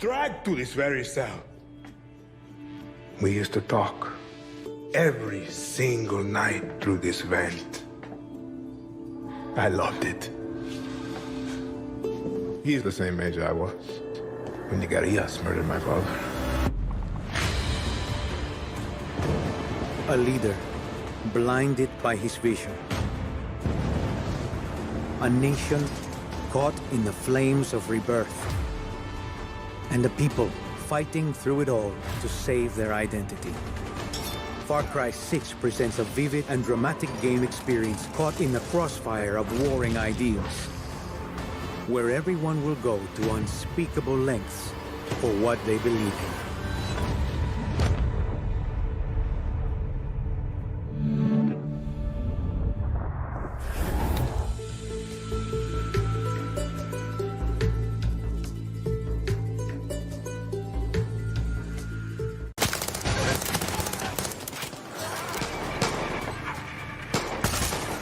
dragged to this very cell. We used to talk every single night through this vent. I loved it. He's the same age I was when the guerrillas murdered my father. A leader, blinded by his vision. A nation caught in the flames of rebirth. And the people fighting through it all to save their identity. Far Cry 6 presents a vivid and dramatic game experience caught in the crossfire of warring ideals, where everyone will go to unspeakable lengths for what they believe in.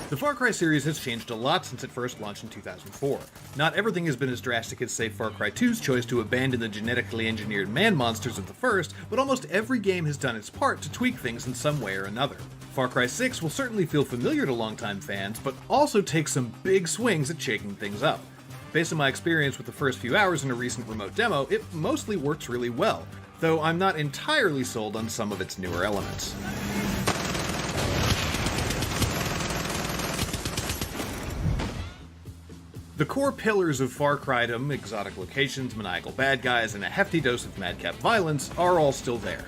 The Far Cry series has changed a lot since it first launched in 2004. Not everything has been as drastic as, say, Far Cry 2's choice to abandon the genetically engineered man-monsters of the first, but almost every game has done its part to tweak things in some way or another. Far Cry 6 will certainly feel familiar to longtime fans, but also take some big swings at shaking things up. Based on my experience with the first few hours in a recent remote demo, it mostly works really well, though I'm not entirely sold on some of its newer elements. The core pillars of Far Crydom, exotic locations, maniacal bad guys, and a hefty dose of madcap violence, are all still there.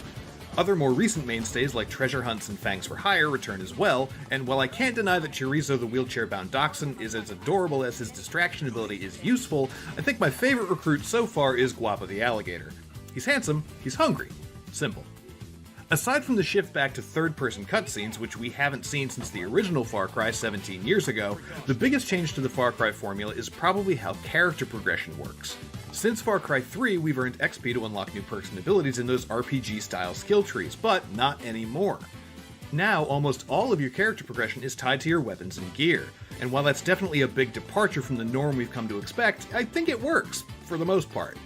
Other more recent mainstays like treasure hunts and Fangs for Hire return as well, and while I can't deny that Chorizo the wheelchair-bound dachshund is as adorable as his distraction ability is useful, I think my favorite recruit so far is Guapa the alligator. He's handsome, he's hungry. Simple. Aside from the shift back to third-person cutscenes, which we haven't seen since the original Far Cry 17 years ago, the biggest change to the Far Cry formula is probably how character progression works. Since Far Cry 3, we've earned XP to unlock new perks and abilities in those RPG-style skill trees, but not anymore. Now, almost all of your character progression is tied to your weapons and gear, and while that's definitely a big departure from the norm we've come to expect, I think it works, for the most part.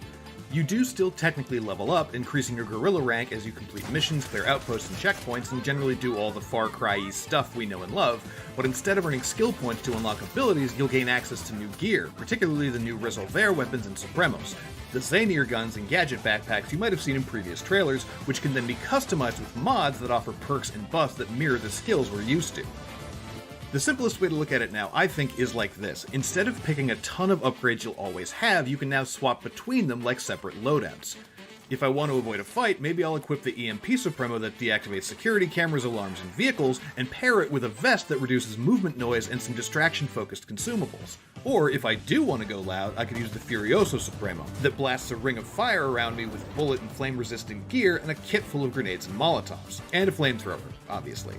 You do still technically level up, increasing your guerrilla rank as you complete missions, clear outposts and checkpoints, and generally do all the Far Cry-y stuff we know and love, but instead of earning skill points to unlock abilities, you'll gain access to new gear, particularly the new Resolver weapons and Supremos, the Xanir guns and gadget backpacks you might have seen in previous trailers, which can then be customized with mods that offer perks and buffs that mirror the skills we're used to. The simplest way to look at it now, I think, is like this. Instead of picking a ton of upgrades you'll always have, you can now swap between them like separate loadouts. If I want to avoid a fight, maybe I'll equip the EMP Supremo that deactivates security cameras, alarms, and vehicles, and pair it with a vest that reduces movement noise and some distraction-focused consumables. Or, if I do want to go loud, I could use the Furioso Supremo, that blasts a ring of fire around me with bullet and flame-resistant gear and a kit full of grenades and molotovs. And a flamethrower, obviously.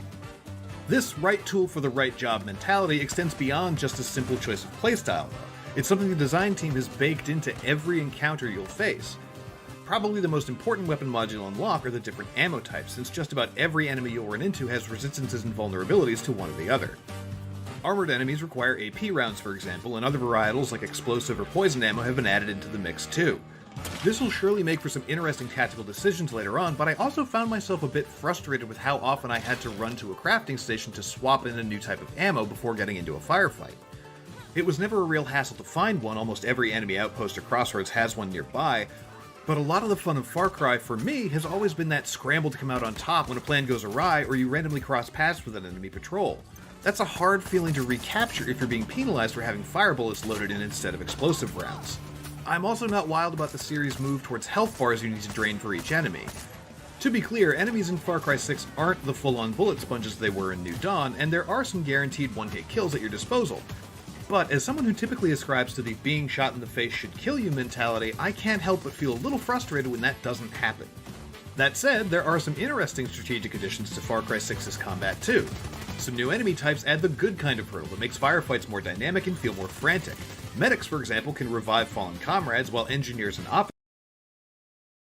This right tool for the right job mentality extends beyond just a simple choice of playstyle, though. It's something the design team has baked into every encounter you'll face. Probably the most important weapon mod you'll unlock are the different ammo types, since just about every enemy you'll run into has resistances and vulnerabilities to one or the other. Armored enemies require AP rounds, for example, and other varietals like explosive or poison ammo have been added into the mix too. This will surely make for some interesting tactical decisions later on, but I also found myself a bit frustrated with how often I had to run to a crafting station to swap in a new type of ammo before getting into a firefight. It was never a real hassle to find one, almost every enemy outpost or crossroads has one nearby, but a lot of the fun of Far Cry for me has always been that scramble to come out on top when a plan goes awry or you randomly cross paths with an enemy patrol. That's a hard feeling to recapture if you're being penalized for having fire bullets loaded in instead of explosive rounds. I'm also not wild about the series' move towards health bars you need to drain for each enemy. To be clear, enemies in Far Cry 6 aren't the full-on bullet sponges they were in New Dawn, and there are some guaranteed one-hit kills at your disposal. But as someone who typically ascribes to the being shot in the face should kill you mentality, I can't help but feel a little frustrated when that doesn't happen. That said, there are some interesting strategic additions to Far Cry 6's combat too. Some new enemy types add the good kind of hurdle that makes firefights more dynamic and feel more frantic. Medics, for example, can revive fallen comrades, while engineers and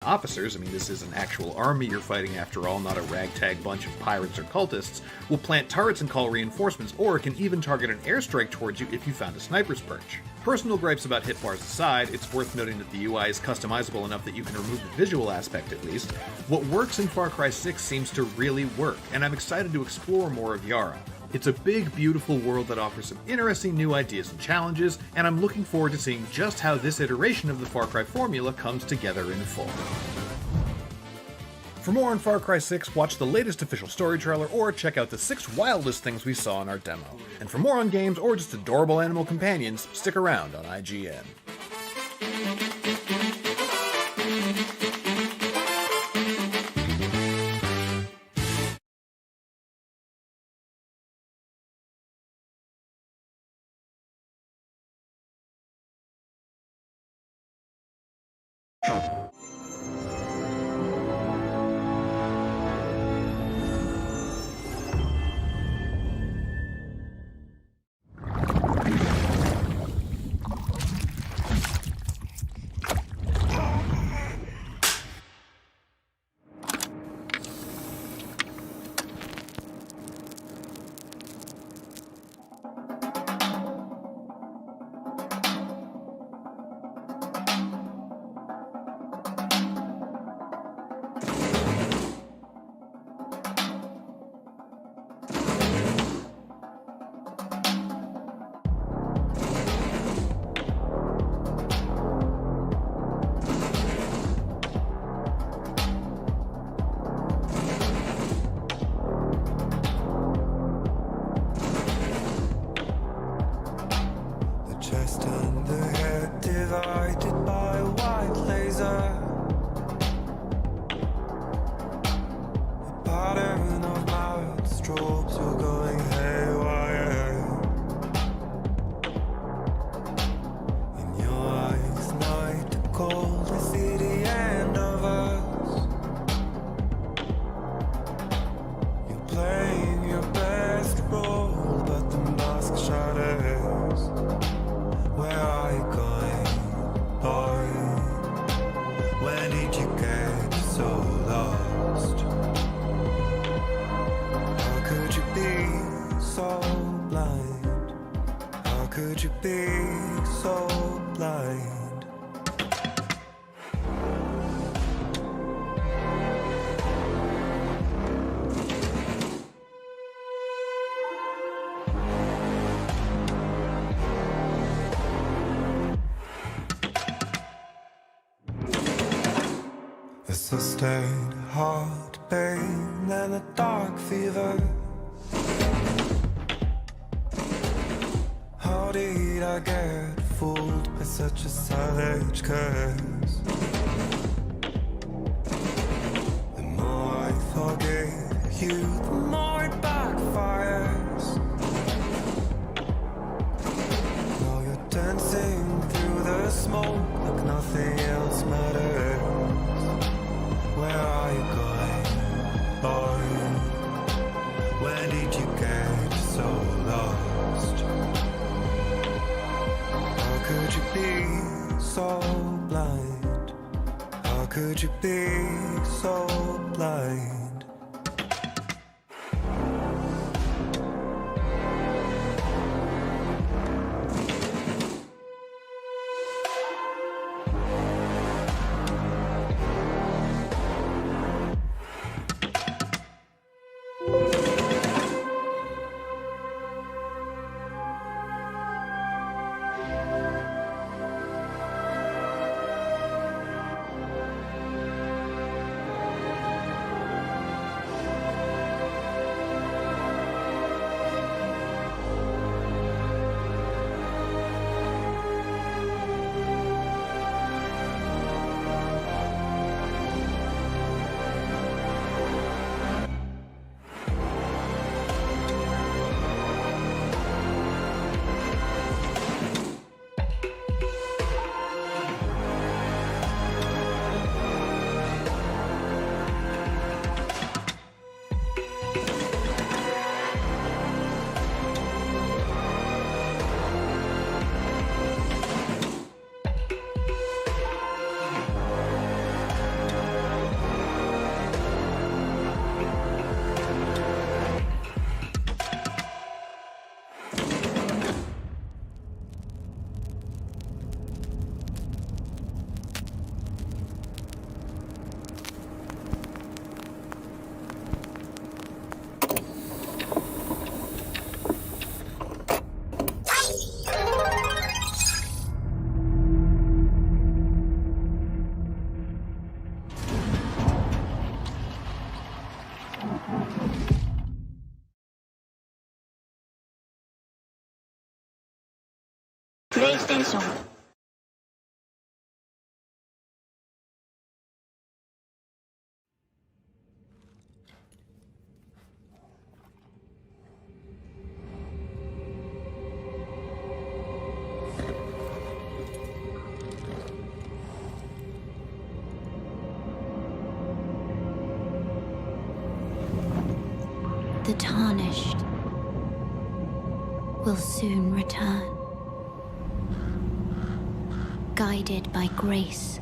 officers, I mean this is an actual army you're fighting after all, not a ragtag bunch of pirates or cultists, will plant turrets and call reinforcements, or can even target an airstrike towards you if you found a sniper's perch. Personal gripes about hit bars aside, it's worth noting that the UI is customizable enough that you can remove the visual aspect at least. What works in Far Cry 6 seems to really work, and I'm excited to explore more of Yara. It's a big, beautiful world that offers some interesting new ideas and challenges, and I'm looking forward to seeing just how this iteration of the Far Cry formula comes together in full. For more on Far Cry 6, watch the latest official story trailer or check out the 6 wildest things we saw in our demo. And for more on games or just adorable animal companions, stick around on IGN. A sustained heart pain and a dark fever. How did I get fooled by such a savage curse? The more I forgive you, the more it backfires. Now you're dancing through the smoke like nothing else matters. Where are you going, boy? Where did you get so lost? How could you be so blind? How could you be so blind? PlayStation. The tarnished will soon return, guided by grace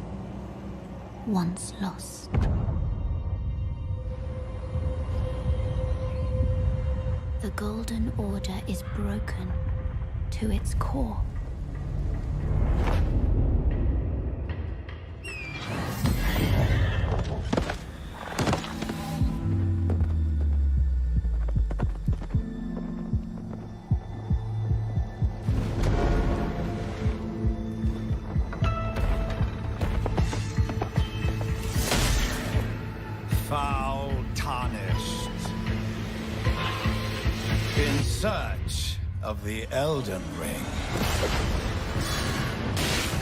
once lost. The Golden Order is broken to its core. Foul tarnished. In search of the Elden Ring.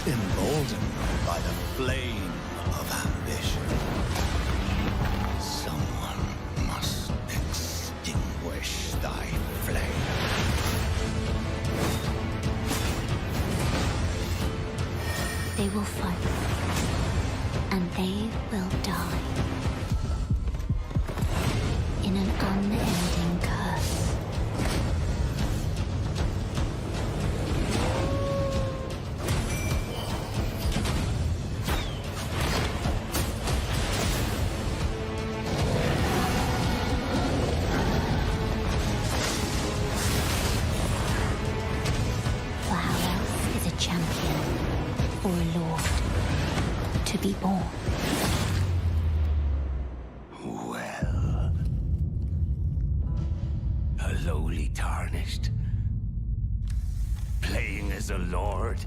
Emboldened by the flame of ambition. Someone must extinguish thy flame. They will fight, and they will die. In an unending curse. For how else is a champion or a lord to be born? Lowly tarnished, playing as a lord.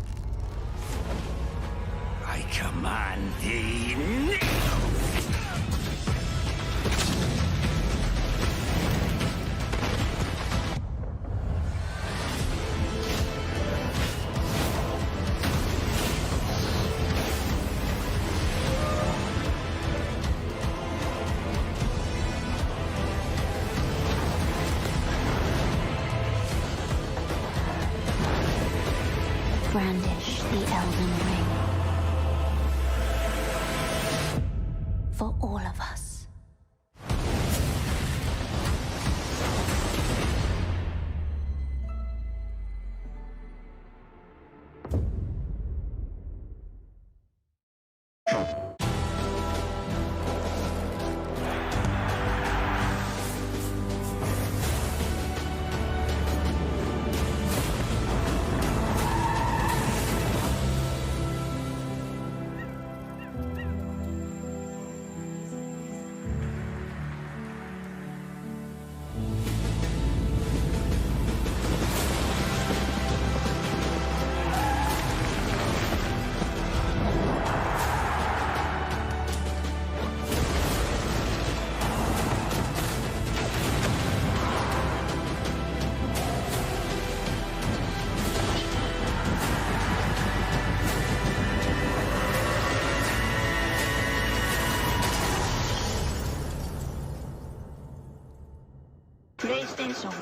I command thee now! Brandish the Elden Ring. For all of us. PlayStation.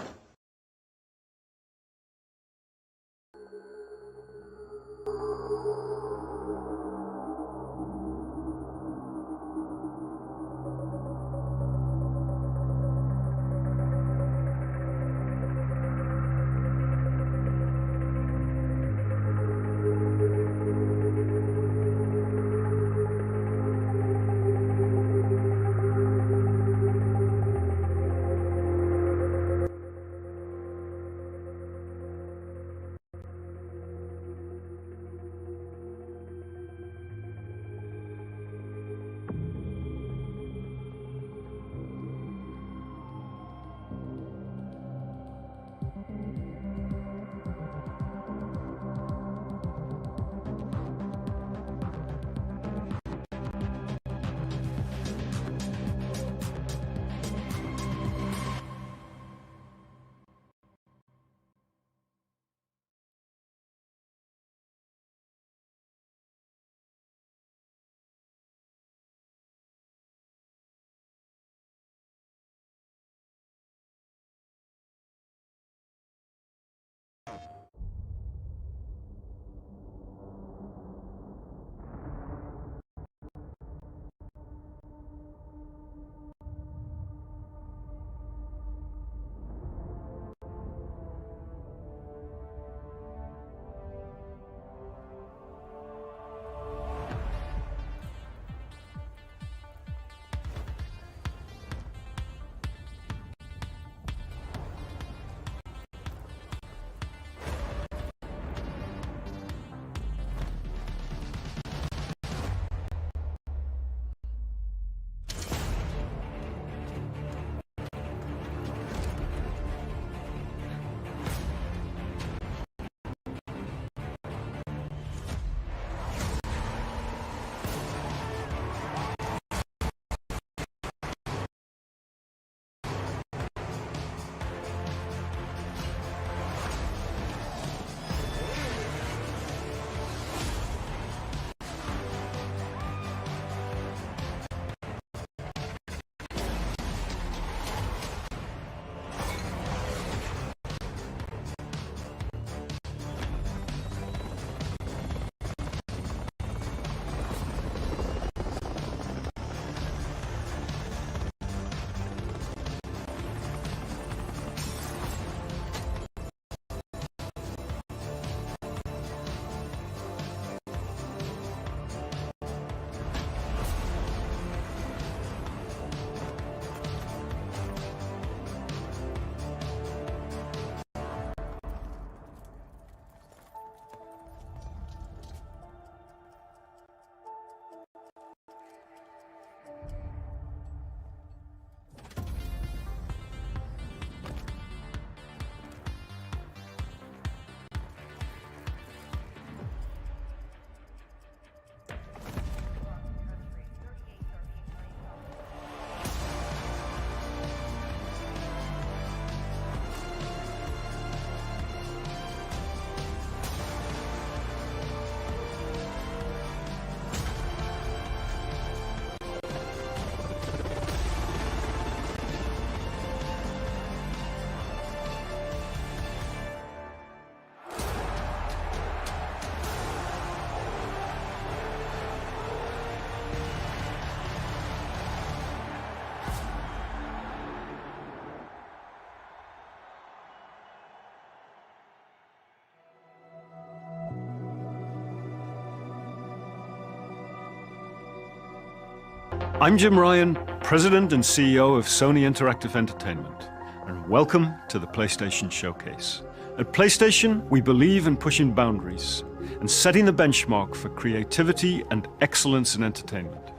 I'm Jim Ryan, President and CEO of Sony Interactive Entertainment, and welcome to the PlayStation Showcase. At PlayStation, we believe in pushing boundaries and setting the benchmark for creativity and excellence in entertainment.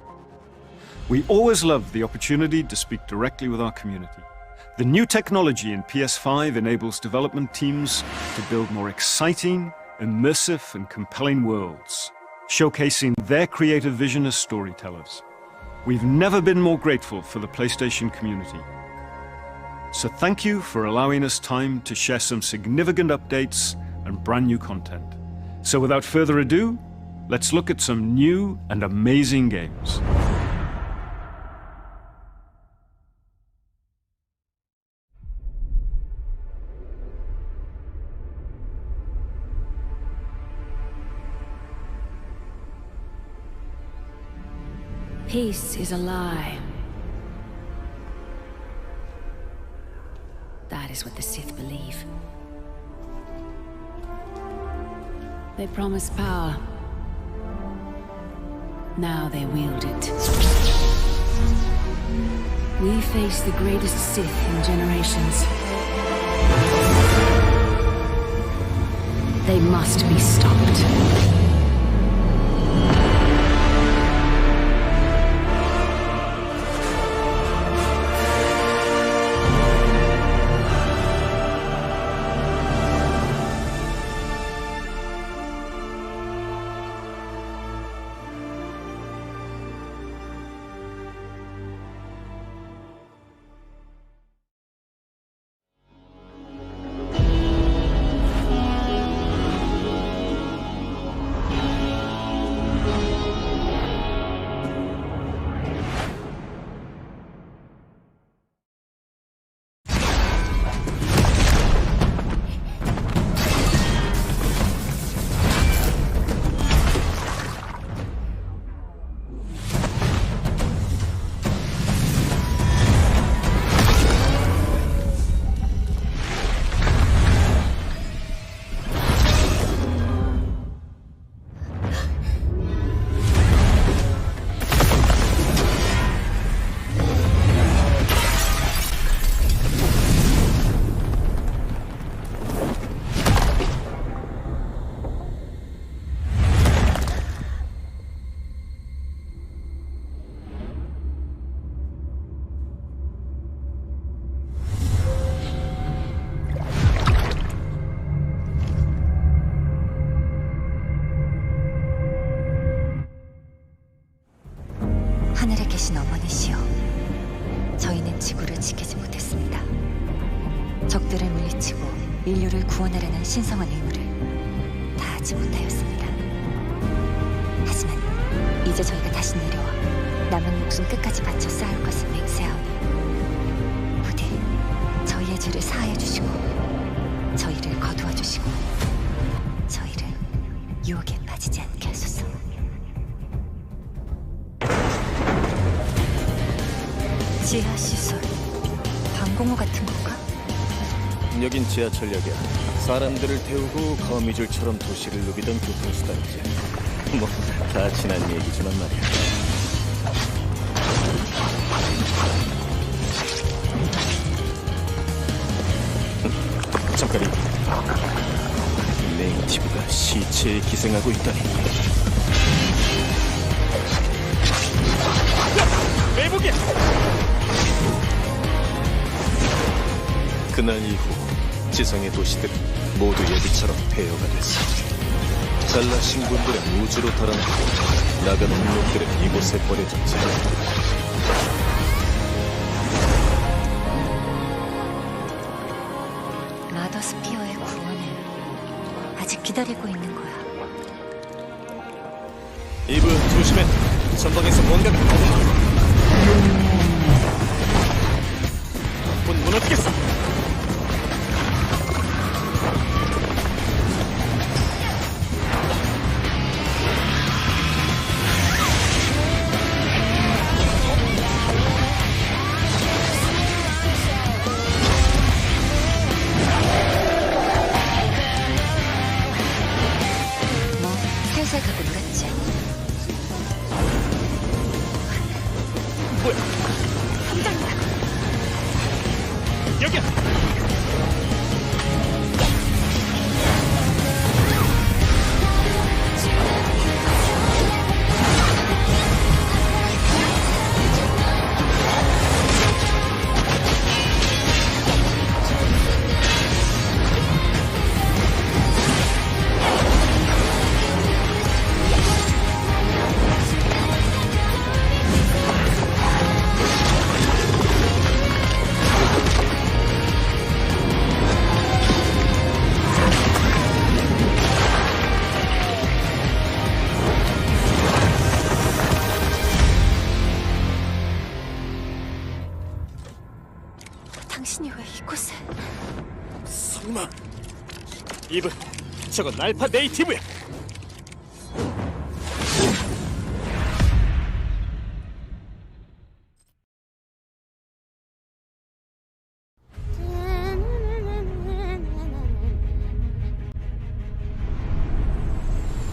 We always love the opportunity to speak directly with our community. The new technology in PS5 enables development teams to build more exciting, immersive, and compelling worlds, showcasing their creative vision as storytellers. We've never been more grateful for the PlayStation community. So thank you for allowing us time to share some significant updates and brand new content. So without further ado, let's look at some new and amazing games. Peace is a lie. That is what the Sith believe. They promise power. Now they wield it. We face the greatest Sith in generations. They must be stopped. 하늘에 계신 어머니시여, 저희는 지구를 지키지 못했습니다. 적들을 물리치고 인류를 구원하려는 신성한 의무를 다하지 못하였습니다. 하지만 이제 저희가 다시 내려와 남은 목숨 끝까지 바쳐 싸울 것을 맹세하오니 부디 저희의 죄를 사하여 주시고 저희를 거두어 주시고 저희를 유혹에 빠지지 않게 하소서. 지하 시설, 방공호 같은 건가? 여긴 지하철역이야. 사람들을 태우고 거미줄처럼 도시를 누비던 교통수단이지. 뭐 다 지난 얘기지만 말이야. 잠깐이. 네이티브가 시체에 기생하고 있다니. 매복이야! 그날 이후 지상의 도시들은 모두 예비처럼 폐허가 됐어. 잘난 신분들은 우주로 달아나고 나간 운명들은 이곳에 버려졌지. 마더스피어의 구원을 아직 기다리고 있는 거야. 이브, 조심해. 전방에서 뭔가가 곧 무너지겠어. 뭐 살살 가고 놀았지. 보여. 여기야. 당신이 왜 이곳에? 설마 이브, 저건 알파 네이티브야.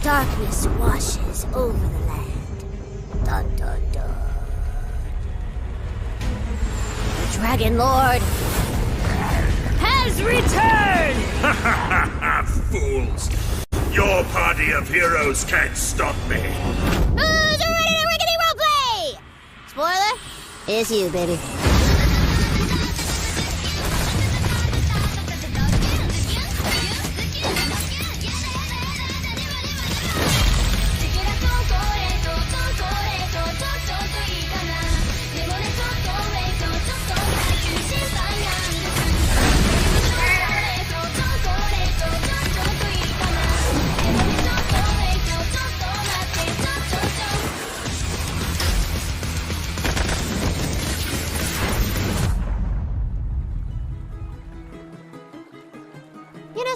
Darkness washes over the land. Dun dun dun. The Dragon Lord has returned! Fools! Your party of heroes can't stop me! Who's ready to rickety roleplay? Spoiler? It's you, baby.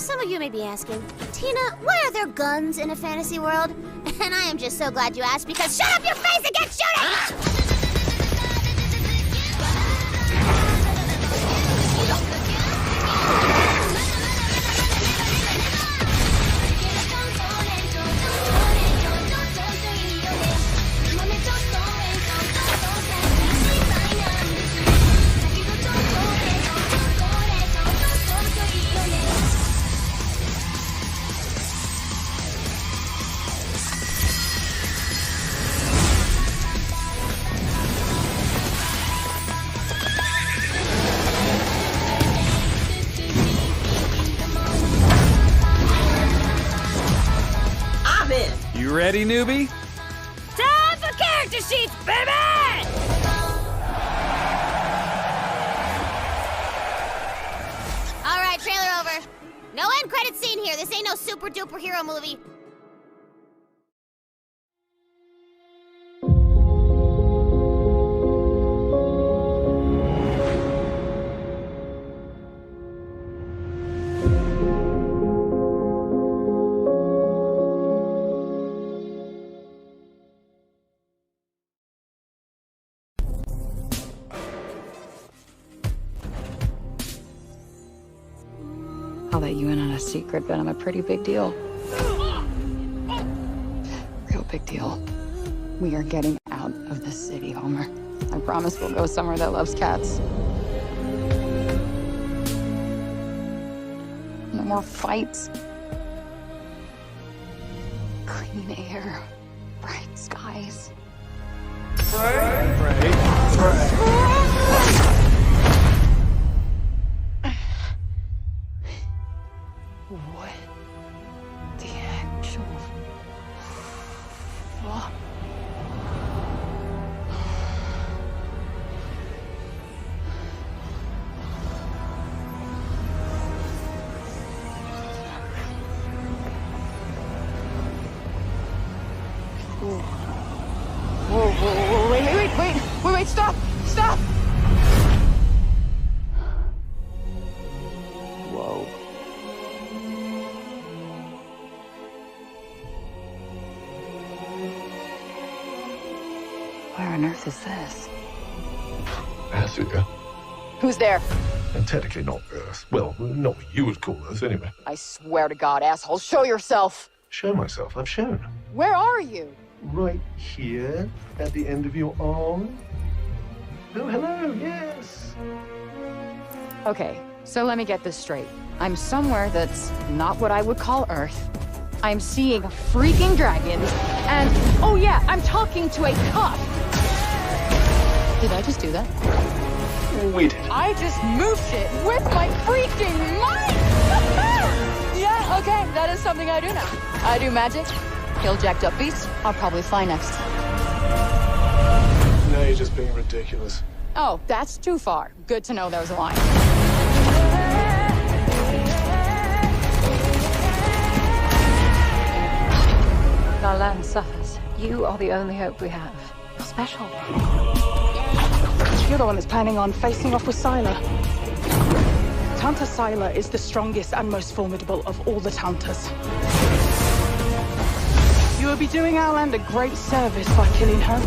Some of you may be asking, Tina, why are there guns in a fantasy world? And I am just so glad you asked, because shut up your face and get shooting! You ready, newbie? Time for character sheets, baby! All right, trailer over. No end credit scene here. This ain't no super duper hero movie. I'll let you in on a secret, but I'm a pretty big deal. Real big deal. We are getting out of the city, Homer. I promise we'll go somewhere that loves cats. No more fights. Clean air. Bright skies. What the actual fuck? Whoa, wait, stop! Whoa. Where on earth is this? Africa. Who's there? And technically not Earth. Well, not what you would call Earth, anyway. I swear to God, asshole, show yourself! Show myself. I've shown. Where are you? Right here, at the end of your arm. Oh, hello, yes. Okay, so let me get this straight. I'm somewhere that's not what I would call Earth. I'm seeing freaking dragons, and oh yeah, I'm talking to a cop. Did I just do that? We did. I just moved it with my freaking mind! Yeah, okay, that is something I do now. I do magic, kill jacked up beasts, I'll probably fly next. Now you're just being ridiculous. Oh, that's too far. Good to know there's a line. Our land suffers. You are the only hope we have. You're special. You're the one that's planning on facing off with Sylar. Tanta Sylar is the strongest and most formidable of all the Tantas. You will be doing our land a great service by killing her.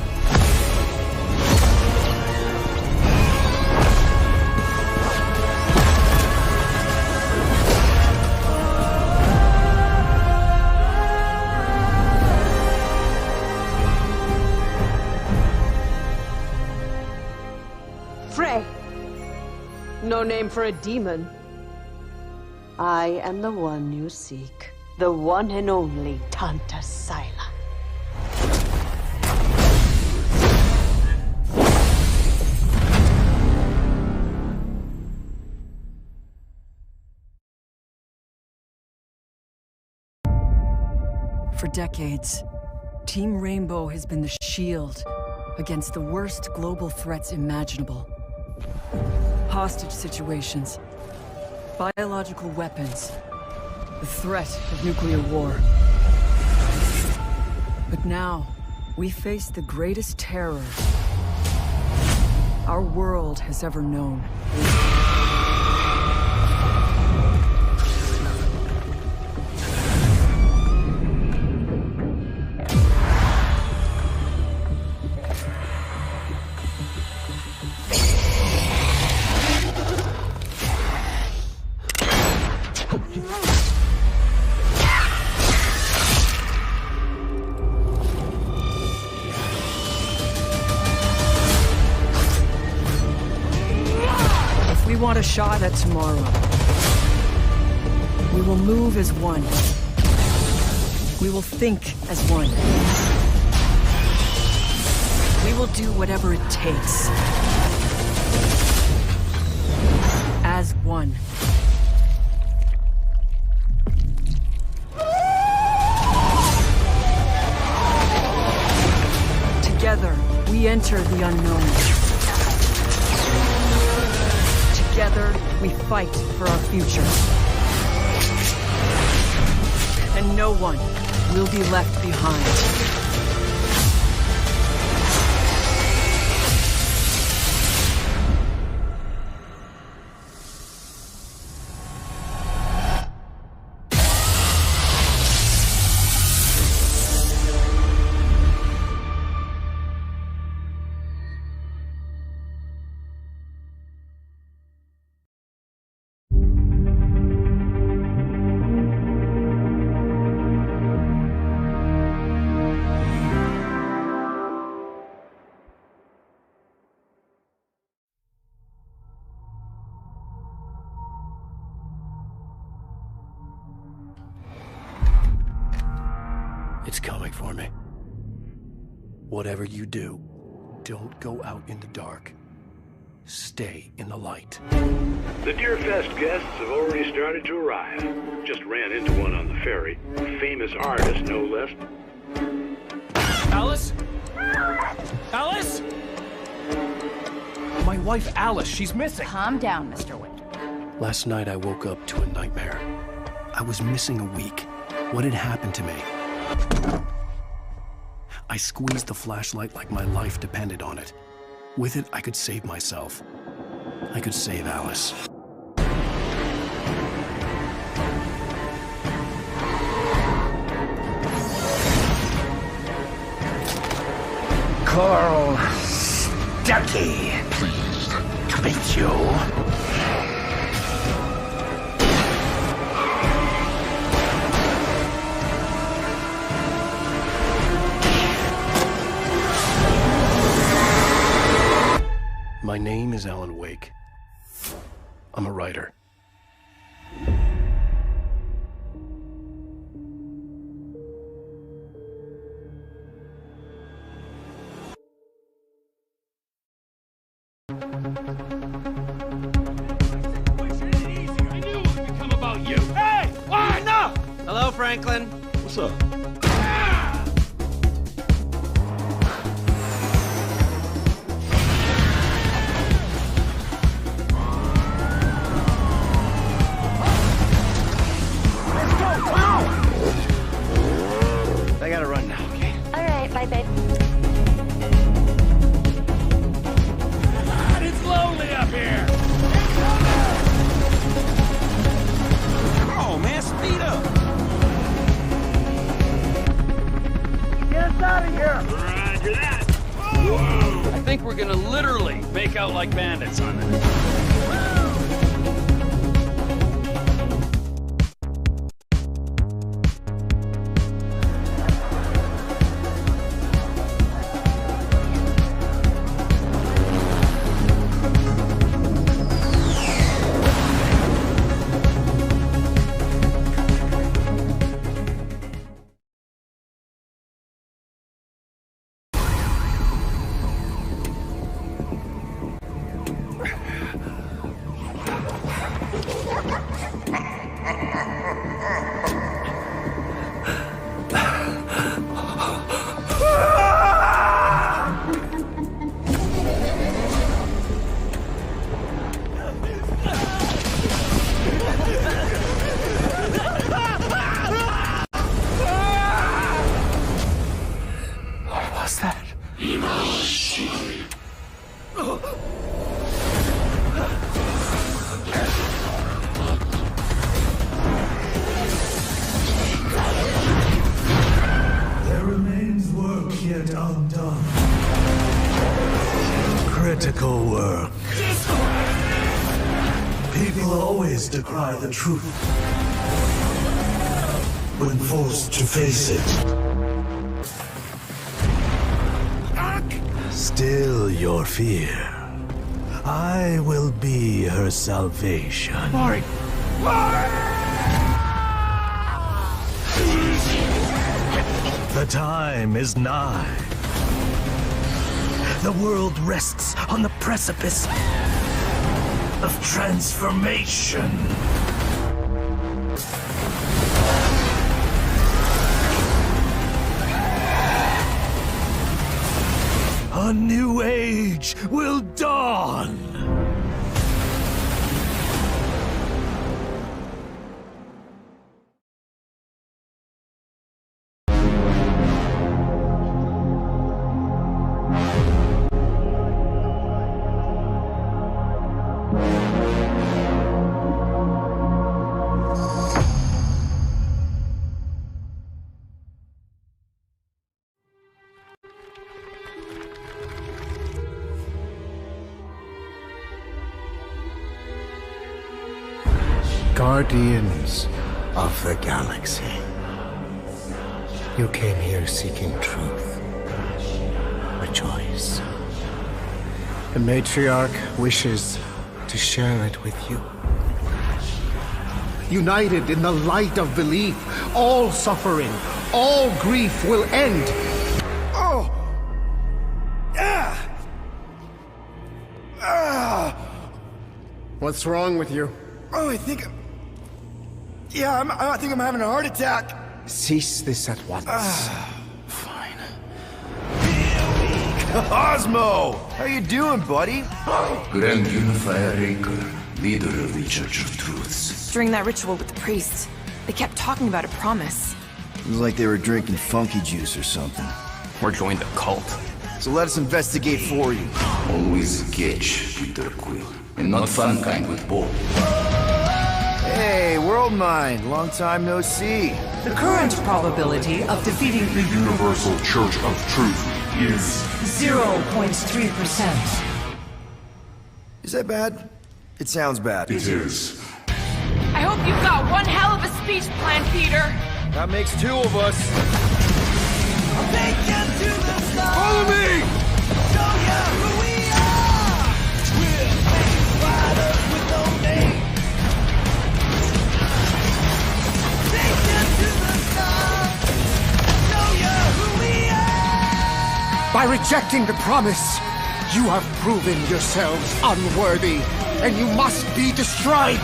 Frey. No name for a demon. I am the one you seek. The one and only Tanta Sylar. For decades, Team Rainbow has been the shield against the worst global threats imaginable. Hostage situations, biological weapons, the threat of nuclear war. But now, we face the greatest terror our world has ever known. Want a shot at tomorrow. We will move as one. We will think as one. We will do whatever it takes. As one. Together, we enter the unknown. Together, we fight for our future. And no one will be left behind. It's coming for me. Whatever you do, don't go out in the dark. Stay in the light. The Deerfest guests have already started to arrive. Just ran into one on the ferry. A famous artist, no less. Alice? Alice? My wife, Alice, she's missing. Calm down, Mr. Wick. Last night I woke up to a nightmare. I was missing a week. What had happened to me? I squeezed the flashlight like my life depended on it. With it, I could save myself. I could save Alice. Carl Stucky. Pleased to meet you. My name is Alan Wake. I'm a writer. Hello, Franklin. What's up? I gotta run now, okay? Alright, bye, babe. God, it's lonely up here! Oh, man, speed up! Get us out of here! Roger that! Whoa. I think we're gonna literally make out like bandits on this. There remains work yet undone. Critical work. People always decry the truth when forced to face it. Still your fear. I will be her salvation. Mari! The time is nigh. The world rests on the precipice of transformation. A new age will dawn. Guardians of the galaxy. You came here seeking truth. Rejoice. The matriarch wishes to share it with you. United in the light of belief, all suffering, all grief will end. Oh! Ah! Ah! What's wrong with you? Oh, I think I'm having a heart attack. Cease this at once. Fine. Cosmo! How you doing, buddy? Grand Unifier Raker, leader of the Church of Truths. During that ritual with the priest, they kept talking about a promise. It was like they were drinking funky juice or something. Or joined a cult. So let us investigate for you. Always catch, Peter Quill. And not fun kind with Bo. Hey, World Mind, long time no see. The current probability of defeating The Universal Church of Truth is 0.3%. Is that bad? It sounds bad. It is. I hope you've got one hell of a speech plan, Peter. That makes two of us. I'll take you to the stars. Follow me! Show you who we are. rejecting the promise. You have proven yourselves unworthy, and you must be destroyed.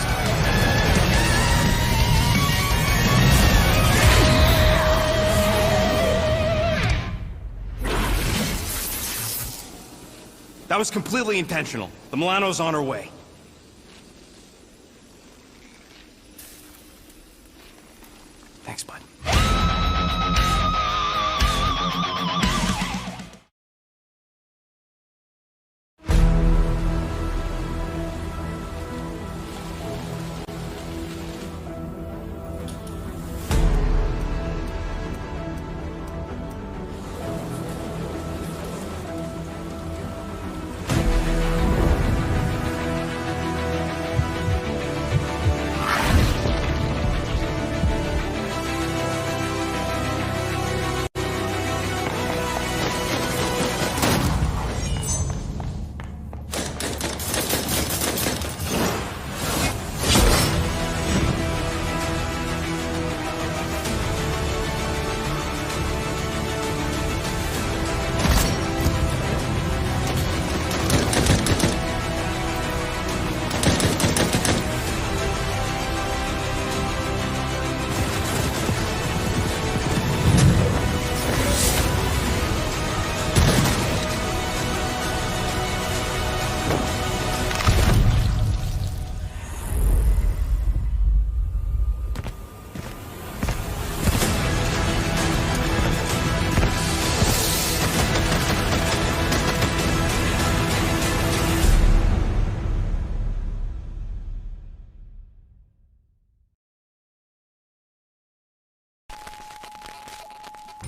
That was completely intentional. The Milano's on her way. Thanks, bud.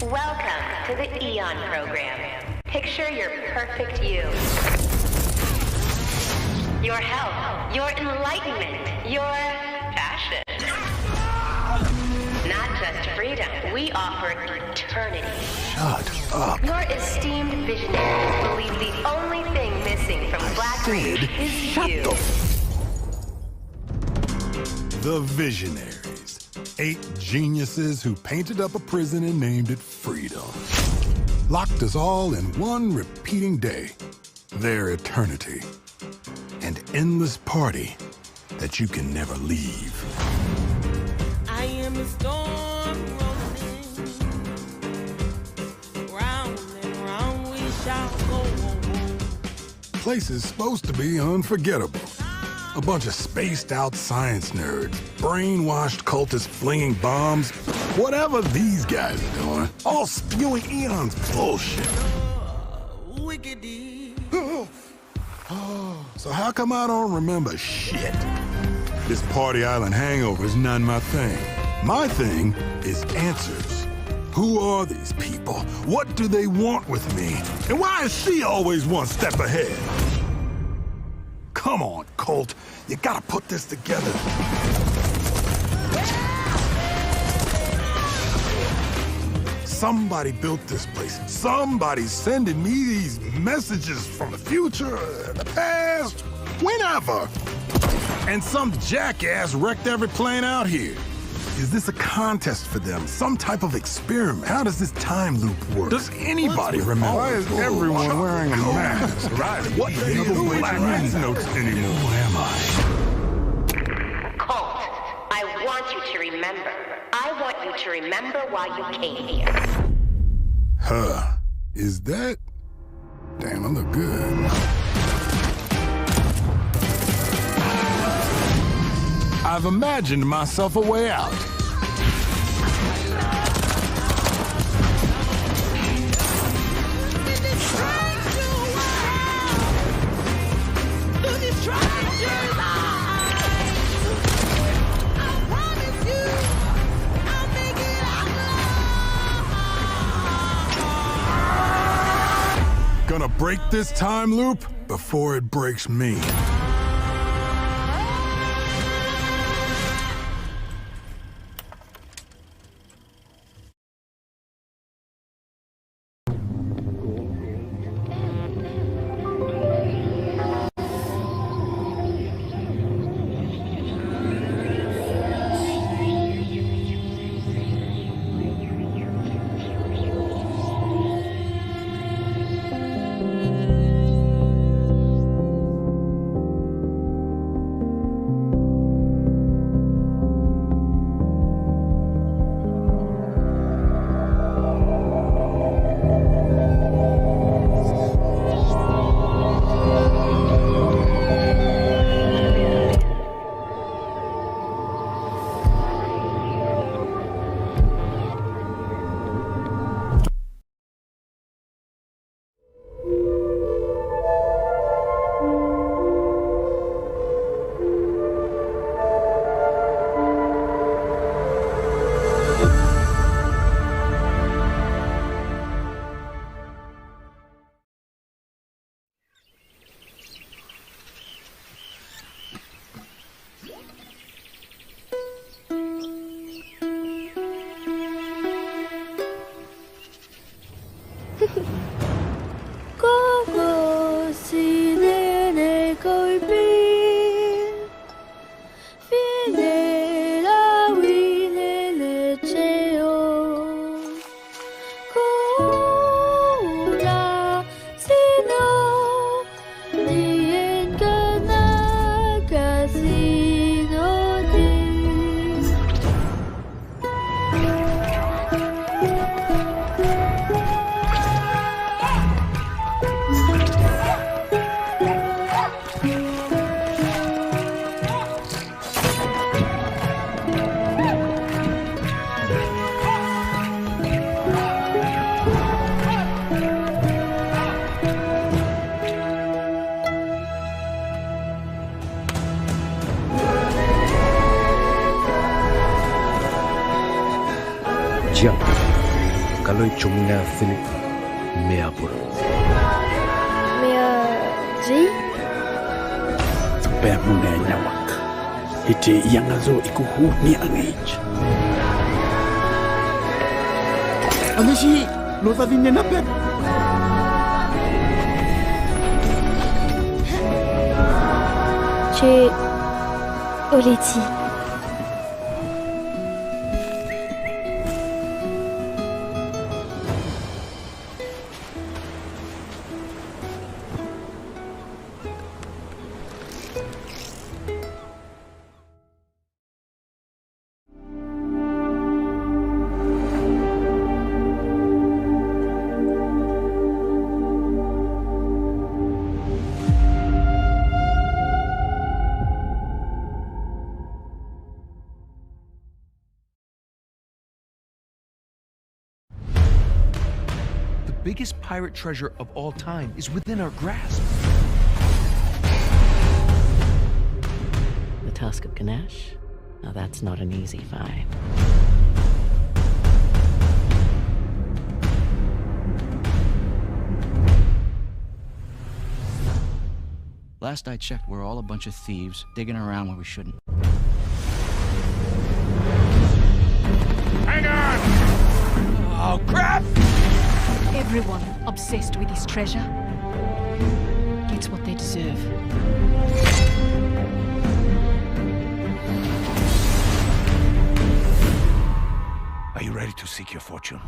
Welcome to the Eon program. Picture your perfect you. Your health, your enlightenment, your fashion. Not just freedom, we offer eternity. Shut up. Your esteemed visionaries believe the only thing missing from Black Reach is you. The Visionaries. 8 geniuses who painted up a prison and named it Freedom. Locked us all in one repeating day. Their eternity. An endless party that you can never leave. I am a storm rolling. Round and round we shall go. Place is supposed to be unforgettable. A bunch of spaced-out science nerds, brainwashed cultists flinging bombs, whatever these guys are doing, all spewing Eon's bullshit. So how come I don't remember shit? This Party Island hangover is not my thing. My thing is answers. Who are these people? What do they want with me? And why is she always one step ahead? Come on, Colt. You gotta put this together. Somebody built this place. Somebody's sending me these messages from the future, the past, whenever. And some jackass wrecked every plane out here. Is this a contest for them? Some type of experiment? How does this time loop work? Does anybody remember? Why is everyone wearing a mask? What the hell Black notes anymore? Who am I? Colt, I want you to remember. I want you to remember why you came here. Huh. Is that? Damn, I look good. I've imagined myself a way out. Gonna break this time loop before it breaks me. Diyan, kaloy chumna Philip Meapur. Meaji? Pep mo na nyawak. Iti yang azo ikuhu ni angage. Ano si Lota din niya na Pep? Che Oleti. The biggest pirate treasure of all time is within our grasp. The Tusk of Ganesh? Now that's not an easy find. Last I checked, we're all a bunch of thieves digging around where we shouldn't. Hang on! Oh, crap! Everyone obsessed with this treasure gets what they deserve. Are you ready to seek your fortune?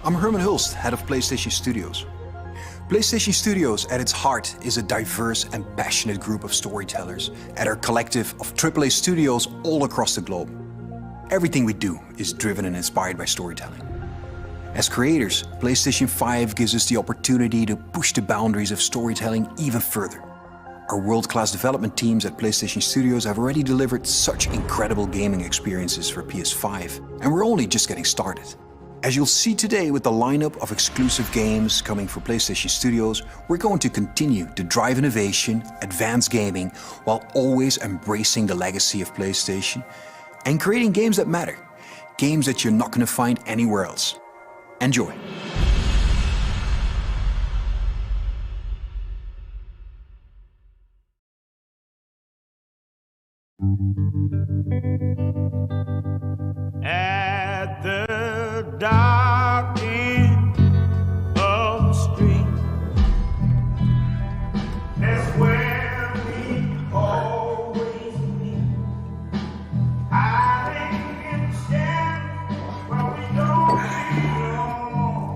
I'm Herman Hulst, head of PlayStation Studios. PlayStation Studios, at its heart, is a diverse and passionate group of storytellers at our collective of AAA studios all across the globe. Everything we do is driven and inspired by storytelling. As creators, PlayStation 5 gives us the opportunity to push the boundaries of storytelling even further. Our world-class development teams at PlayStation Studios have already delivered such incredible gaming experiences for PS5, and we're only just getting started. As you'll see today with the lineup of exclusive games coming for PlayStation Studios, we're going to continue to drive innovation, advance gaming, while always embracing the legacy of PlayStation and creating games that matter. Games that you're not going to find anywhere else. Enjoy. At the dark end of the street, that's where we always meet. Hiding in the shadows where we don't belong.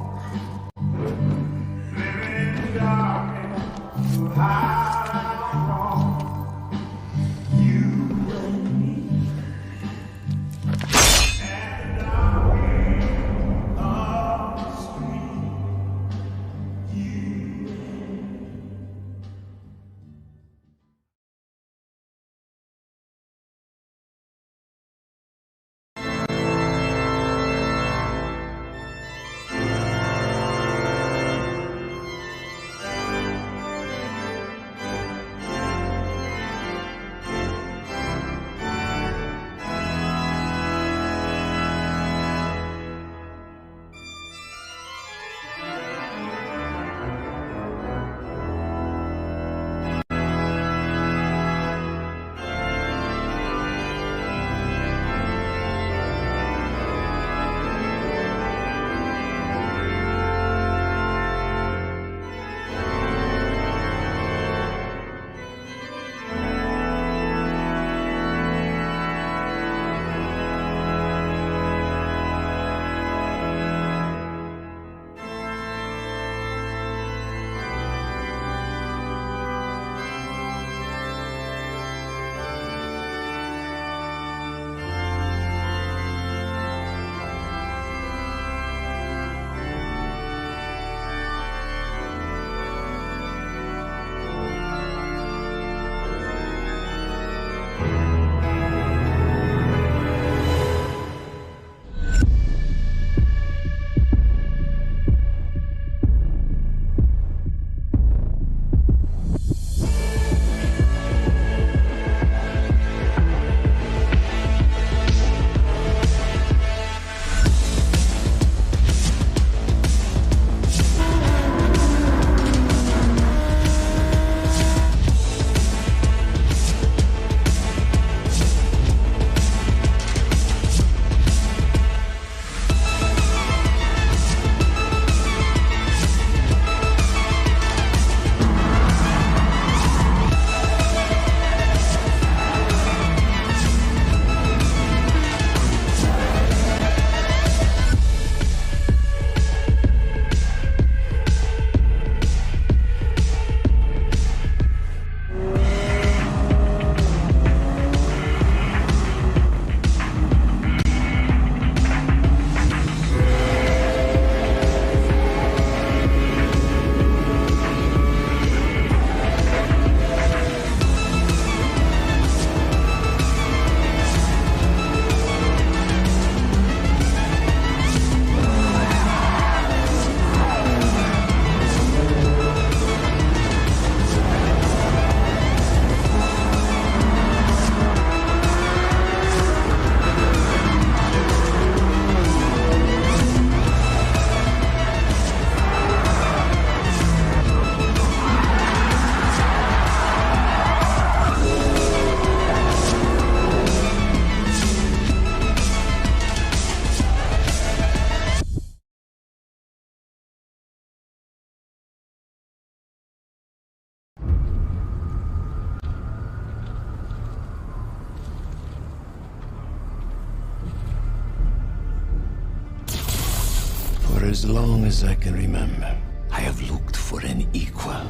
as long as I can remember, I have looked for an equal.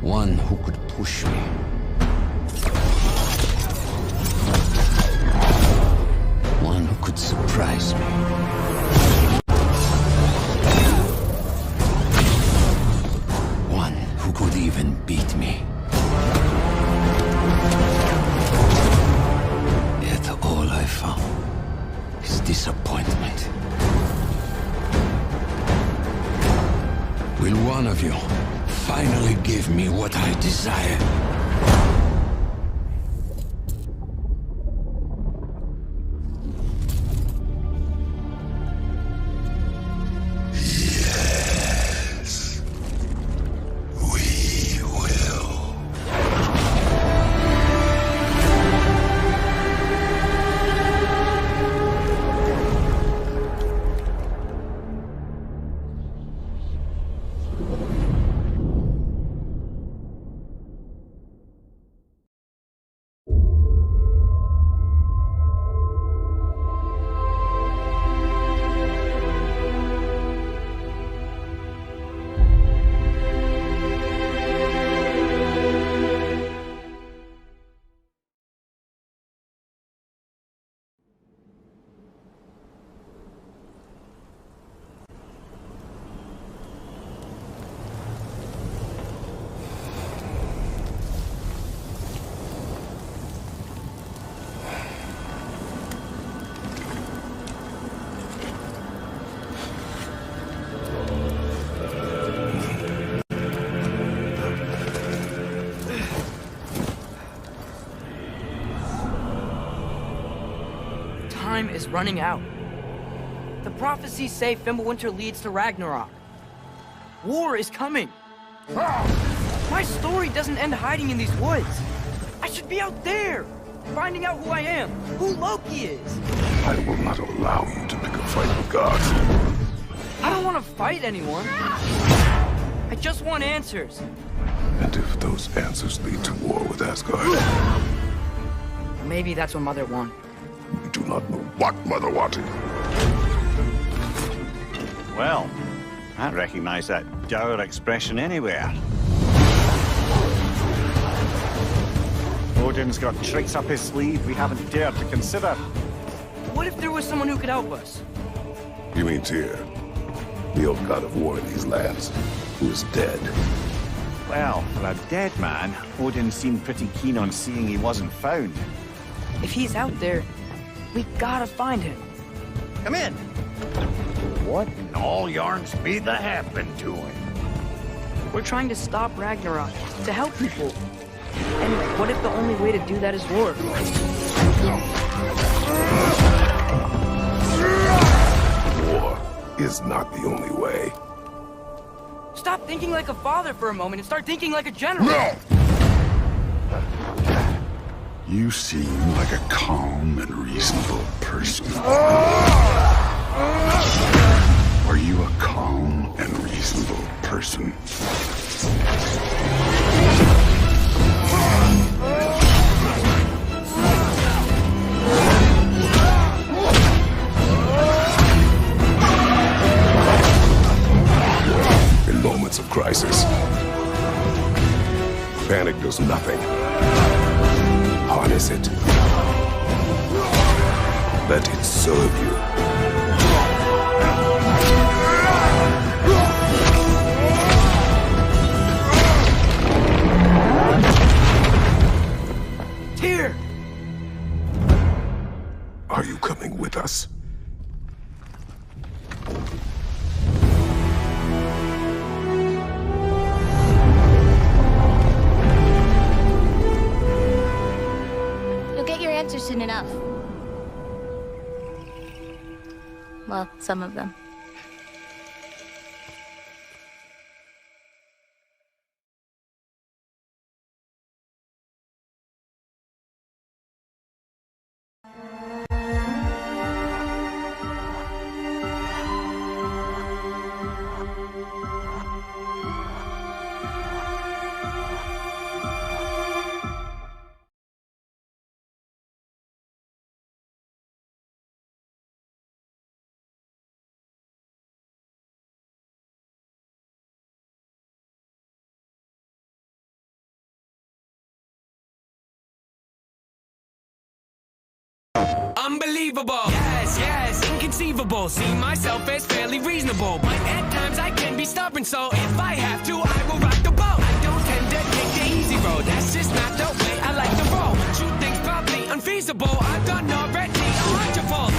One who could push me. One who could surprise me. One who could even beat me. Yet all I found is disappointment. Will one of you finally give me what I desire? Yes. We will. Time is running out. The prophecies say Fimbulwinter leads to Ragnarok. War is coming. My story doesn't end hiding in these woods. I should be out there, finding out who I am, who Loki is. I will not allow you to pick a fight with gods. I don't want to fight anyone. I just want answers. And if those answers lead to war with Asgard? Maybe that's what Mother wanted. We do not know what Mother wanted. Well, I recognize that dour expression anywhere. Odin's got tricks up his sleeve we haven't dared to consider. What if there was someone who could help us? You mean Tyr, the old god of war in these lands, who is dead? Well, for a dead man, Odin seemed pretty keen on seeing he wasn't found. If he's out there, we gotta find him. Come in. What in all yarn speed that happened to him? We're trying to stop Ragnarok, to help people. And what if the only way to do that is war? War is not the only way. Stop thinking like a father for a moment and start thinking like a general. No! You seem like a calm and reasonable person. Are you a calm and reasonable person? In moments of crisis, panic does nothing. Harness it. Let it serve you. Tyr! Are you coming with us? You'll get your answers soon enough. Well, some of them. unbelievable. Yes, inconceivable. See myself as fairly reasonable, but at times I can be stubborn. So if I have to, I will rock the boat. I don't tend to take the easy road. That's just not the way I like to roll. Shoot things probably unfeasible. I've done already a hundredfold.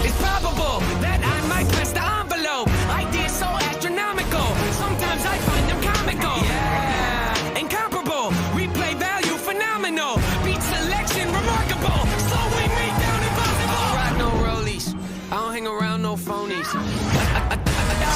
It's probable that I might press the envelope. Ideas so astronomical. Sometimes I find them comical. Yeah, incomparable. Replay value phenomenal. Beat selection remarkable. Slowing me down impossible. I don't rock no rollies. I don't hang around no phonies. I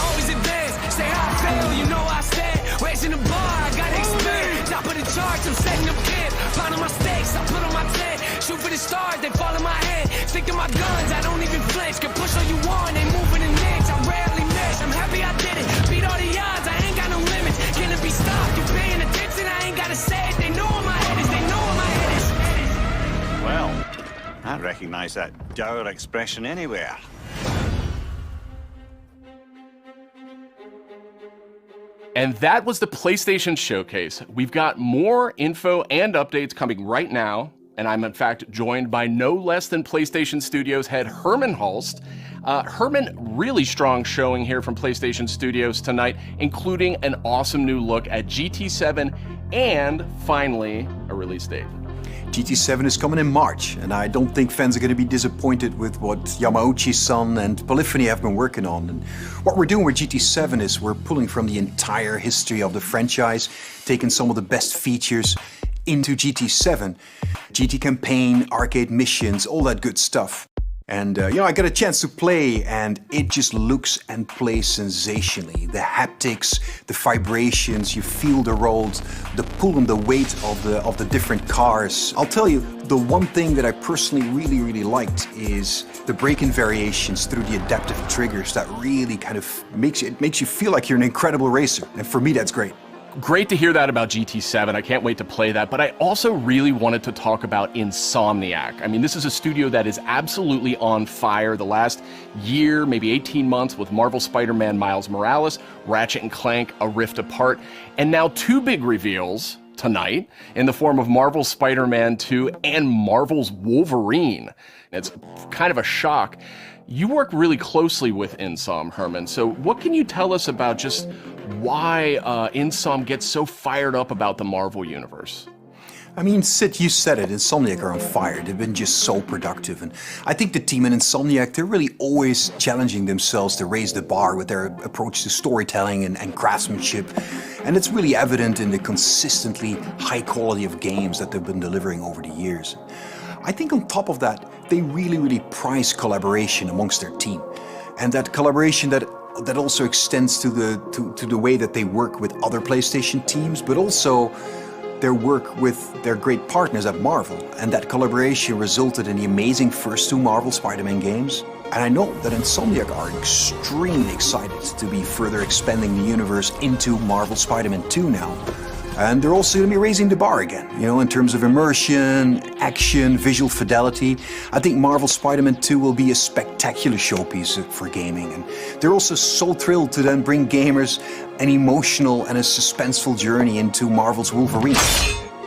always advance. Say I fail, you know I stand. Raising the bar, I gotta expand. Top of the charts, I'm setting up camp. Pounding my stakes, I put on my tent. Shoot for the stars, they fall in my hand. Stick to my guns, I don't even flinch. Can push all you want, they moving an inch. I rarely miss, I'm happy I did it. Beat all the odds, I ain't got no limits. Can it be stopped? You paying attention? I ain't gotta say it. They know where my head is, they know where my head is. Well, I recognize that dour expression anywhere. And that was the PlayStation Showcase. We've got more info and updates coming right now, and I'm in fact joined by no less than PlayStation Studios head Herman Hulst. Herman, really strong showing here from PlayStation Studios tonight, including an awesome new look at GT7 and finally a release date. GT7 is coming in March, and I don't think fans are going to be disappointed with what Yamauchi-san and Polyphony have been working on. And what we're doing with GT7 is we're pulling from the entire history of the franchise, taking some of the best features into GT7. GT campaign, arcade missions, all that good stuff. And I got a chance to play, and it just looks and plays sensationally. The haptics, the vibrations, you feel the rolls, the pull and the weight of the different cars. I'll tell you, the one thing that I personally really liked is the braking variations through the adaptive triggers. That really kind of makes you feel like you're an incredible racer, and for me that's great. Great to hear that about GT7. I can't wait to play that, but I also really wanted to talk about Insomniac. I mean, this is a studio that is absolutely on fire the last year, maybe 18 months with Marvel Spider-Man Miles Morales, Ratchet & Clank, A Rift Apart, and now two big reveals tonight in the form of Marvel's Spider-Man 2 and Marvel's Wolverine. It's kind of a shock. You work really closely with Insom, Herman, so what can you tell us about just why Insom gets so fired up about the Marvel Universe? I mean, Sid, you said it, Insomniac are on fire. They've been just so productive, and I think the team in Insomniac, they're really always challenging themselves to raise the bar with their approach to storytelling and craftsmanship, and it's really evident in the consistently high quality of games that they've been delivering over the years. I think on top of that, they really prize collaboration amongst their team, and that collaboration that also extends to the way that they work with other PlayStation teams, but also their work with their great partners at Marvel. And that collaboration resulted in the amazing first two Marvel Spider-Man games. And I know that Insomniac are extremely excited to be further expanding the universe into Marvel Spider-Man 2 now. And they're also going to be raising the bar again, in terms of immersion, action, visual fidelity. I think Marvel Spider-Man 2 will be a spectacular showpiece for gaming. And they're also so thrilled to then bring gamers an emotional and a suspenseful journey into Marvel's Wolverine.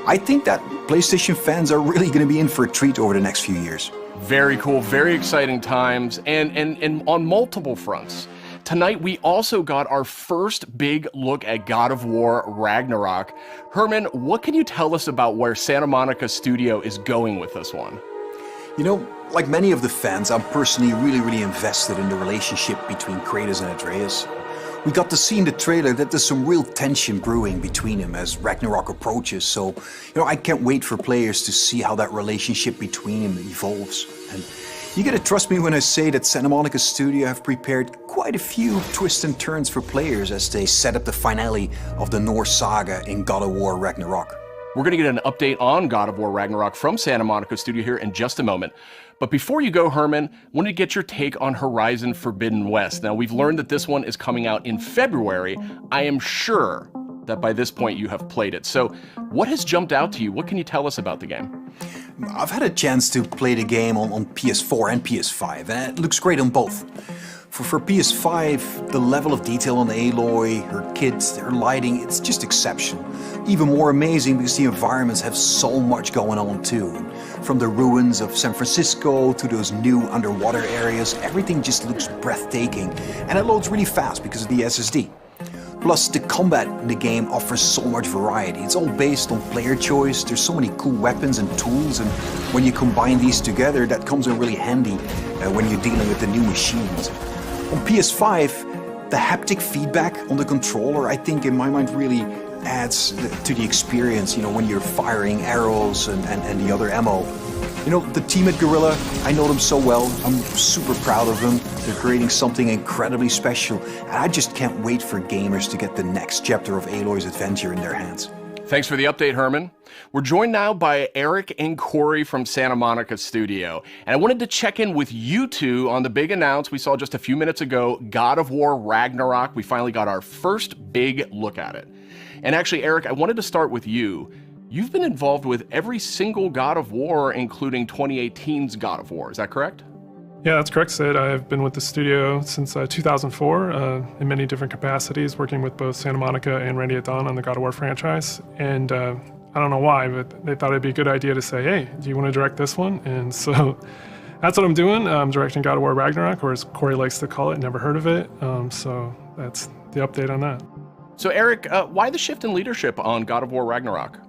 I think that PlayStation fans are really going to be in for a treat over the next few years. Very cool, very exciting times, and on multiple fronts. Tonight, we also got our first big look at God of War Ragnarok. Herman, what can you tell us about where Santa Monica Studio is going with this one? Like many of the fans, I'm personally really invested in the relationship between Kratos and Atreus. We got to see in the trailer that there's some real tension brewing between them as Ragnarok approaches, so I can't wait for players to see how that relationship between them evolves. And you gotta trust me when I say that Santa Monica Studio have prepared quite a few twists and turns for players as they set up the finale of the Norse saga in God of War Ragnarok. We're gonna get an update on God of War Ragnarok from Santa Monica Studio here in just a moment. But before you go, Herman, I wanted to get your take on Horizon Forbidden West. Now, we've learned that this one is coming out in February. I am sure that by this point you have played it. So what has jumped out to you? What can you tell us about the game? I've had a chance to play the game on PS4 and PS5, and it looks great on both. For PS5, the level of detail on Aloy, her kit, her lighting, it's just exceptional. Even more amazing because the environments have so much going on too. From the ruins of San Francisco to those new underwater areas, everything just looks breathtaking. And it loads really fast because of the SSD. Plus, the combat in the game offers so much variety. It's all based on player choice. There's so many cool weapons and tools, and when you combine these together, that comes in really handy when you're dealing with the new machines. On PS5, the haptic feedback on the controller, I think in my mind really adds to the experience, you know, when you're firing arrows and the other ammo. You know, the team at Guerrilla, I know them so well. I'm super proud of them. They're creating something incredibly special, and I just can't wait for gamers to get the next chapter of Aloy's adventure in their hands. Thanks for the update, Herman. We're joined now by Eric and Corey from Santa Monica Studio. And I wanted to check in with you two on the big announce we saw just a few minutes ago, God of War Ragnarok. We finally got our first big look at it. And actually, Eric, I wanted to start with you. You've been involved with every single God of War, including 2018's God of War. Is that correct? Yeah, that's correct, Sid. I've been with the studio since 2004 in many different capacities, working with both Santa Monica and Ready at Dawn on the God of War franchise. And I don't know why, but they thought it'd be a good idea to say, hey, do you want to direct this one? And so that's what I'm doing. I'm directing God of War Ragnarok, or as Corey likes to call it, never heard of it. So that's the update on that. So Eric, why the shift in leadership on God of War Ragnarok?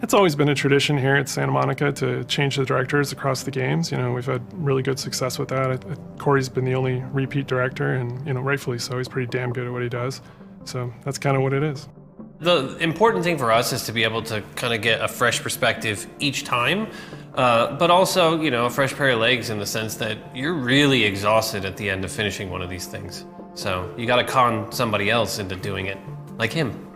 It's always been a tradition here at Santa Monica to change the directors across the games. You know, we've had really good success with that. Corey's been the only repeat director, and, you know, rightfully so. He's pretty damn good at what he does. So that's kind of what it is. The important thing for us is to be able to kind of get a fresh perspective each time, but also, you know, a fresh pair of legs in the sense that you're really exhausted at the end of finishing one of these things. So you got to con somebody else into doing it, like him.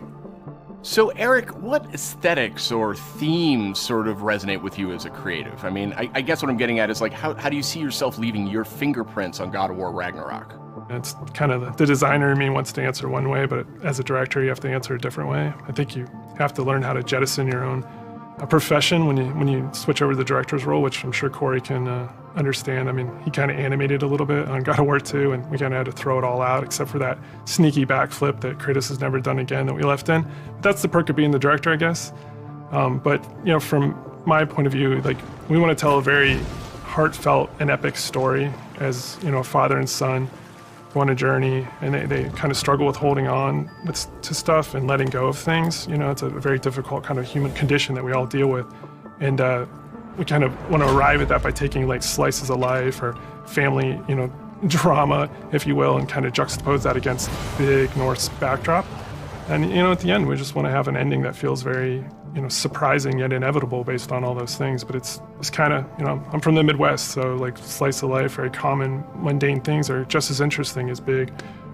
So Eric, what aesthetics or themes sort of resonate with you as a creative? I mean, I guess what I'm getting at is like, how do you see yourself leaving your fingerprints on God of War Ragnarok? It's kind of the designer in me wants to answer one way, but as a director, you have to answer a different way. I think you have to learn how to jettison your own profession when you switch over to the director's role, which I'm sure Corey can understand. I mean, he kind of animated a little bit on God of War 2, and we kind of had to throw it all out, except for that sneaky backflip that Kratos has never done again that we left in. But that's the perk of being the director, I guess. But, you know, from my point of view, like, we want to tell a very heartfelt and epic story as, you know, a father and son go on a journey, and they kind of struggle with holding on to stuff and letting go of things. You know, it's a very difficult kind of human condition that we all deal with. And we kind of want to arrive at that by taking like slices of life or family, you know, drama, if you will, and kind of juxtapose that against big Norse backdrop. And, you know, at the end, we just want to have an ending that feels very, you know, surprising yet inevitable based on all those things. But it's kind of, you know, I'm from the Midwest, so like slice of life, very common, mundane things are just as interesting as big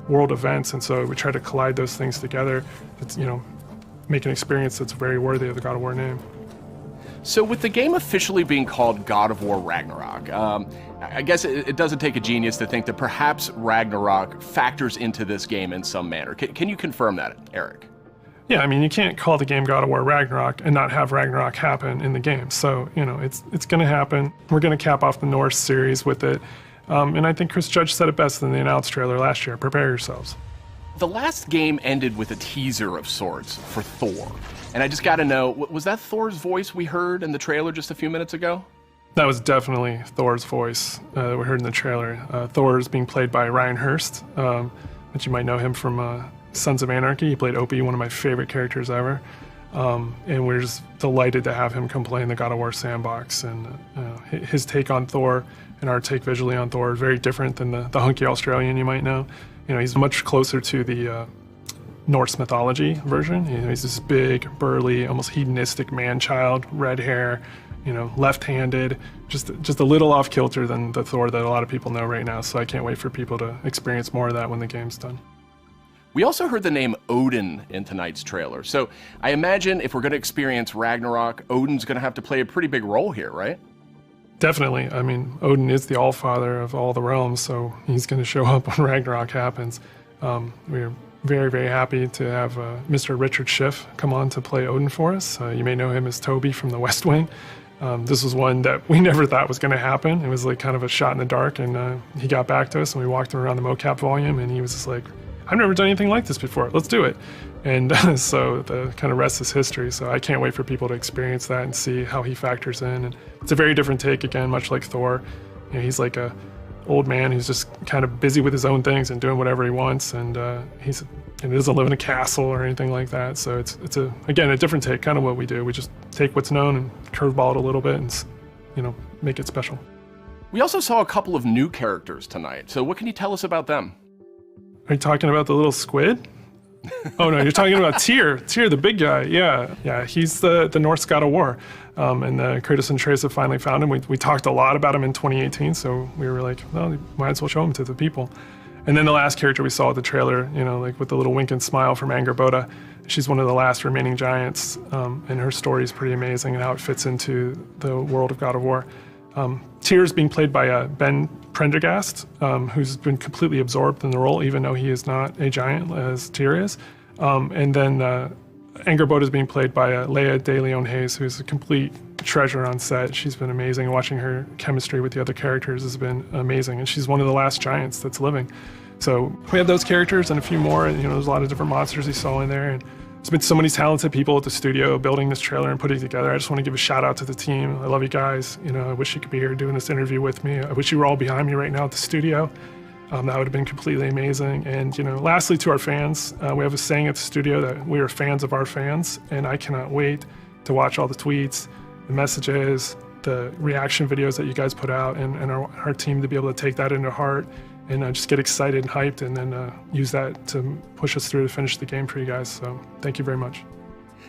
world events. And so we try to collide those things together. It's, you know, make an experience that's very worthy of the God of War name. So with the game officially being called God of War Ragnarok, I guess it doesn't take a genius to think that perhaps Ragnarok factors into this game in some manner. Can you confirm that, Eric? Yeah, I mean, you can't call the game God of War Ragnarok and not have Ragnarok happen in the game. So, you know, it's going to happen. We're going to cap off the Norse series with it. And I think Chris Judge said it best in the announced trailer last year. Prepare yourselves. The last game ended with a teaser of sorts for Thor. And I just got to know, was that Thor's voice we heard in the trailer just a few minutes ago? That was definitely Thor's voice that we heard in the trailer. Thor is being played by Ryan Hurst, but you might know him from Sons of Anarchy. He played Opie, one of my favorite characters ever. And we're just delighted to have him come play in the God of War sandbox. And his take on Thor and our take visually on Thor is very different than the hunky Australian you might know. You know, he's much closer to the Norse mythology version. You know, he's this big, burly, almost hedonistic man-child, red hair, you know, left-handed, just a little off-kilter than the Thor that a lot of people know right now. So I can't wait for people to experience more of that when the game's done. We also heard the name Odin in tonight's trailer. So I imagine if we're going to experience Ragnarok, Odin's going to have to play a pretty big role here, right? Definitely. I mean, Odin is the all-father of all the realms, so he's going to show up when Ragnarok happens. We're very, very happy to have Mr. Richard Schiff come on to play Odin for us. You may know him as Toby from The West Wing. This was one that we never thought was going to happen. It was like kind of a shot in the dark, and he got back to us, and we walked him around the mocap volume, and he was just like, I've never done anything like this before. Let's do it. And so the kind of rest is history. So I can't wait for people to experience that and see how he factors in. And it's a very different take, again, much like Thor. You know, he's like a old man who's just kind of busy with his own things and doing whatever he wants. And he doesn't live in a castle or anything like that. So it's again, a different take, kind of what we do. We just take what's known and curveball it a little bit and, you know, make it special. We also saw a couple of new characters tonight. So what can you tell us about them? Are you talking about the little squid? Oh no, you're talking about Tyr, the big guy. Yeah, he's the Norse god of war. And Kratos and Atreus have finally found him. We talked a lot about him in 2018, so we were like, well, we might as well show him to the people. And then the last character we saw at the trailer, you know, like with the little wink and smile from Angerboda, she's one of the last remaining giants, and her story is pretty amazing and how it fits into the world of God of War. Tyr is being played by Ben Prendergast, who's been completely absorbed in the role, even though he is not a giant as Tyr is. And then Angerboda is being played by Leia de Leon Hayes, who's a complete treasure on set. She's been amazing. Watching her chemistry with the other characters has been amazing, and she's one of the last giants that's living. So we have those characters and a few more, and you know, there's a lot of different monsters you saw in there. And there's been so many talented people at the studio building this trailer and putting it together. I just want to give a shout out to the team. I love you guys. You know, I wish you could be here doing this interview with me. I wish you were all behind me right now at the studio. That would have been completely amazing. And you know, lastly, to our fans, we have a saying at the studio that we are fans of our fans, and I cannot wait to watch all the tweets, the messages, the reaction videos that you guys put out, and our team to be able to take that into heart and just get excited and hyped, and then use that to push us through to finish the game for you guys. So thank you very much.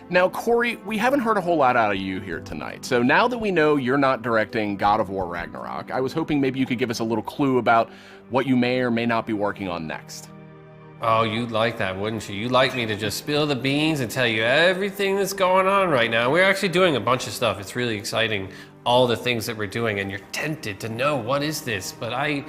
Now, Corey, we haven't heard a whole lot out of you here tonight. So now that we know you're not directing God of War Ragnarok, I was hoping maybe you could give us a little clue about what you may or may not be working on next. Oh, you'd like that, wouldn't you? You'd like me to just spill the beans and tell you everything that's going on right now. We're actually doing a bunch of stuff. It's really exciting, all the things that we're doing, and you're tempted to know what is this, but I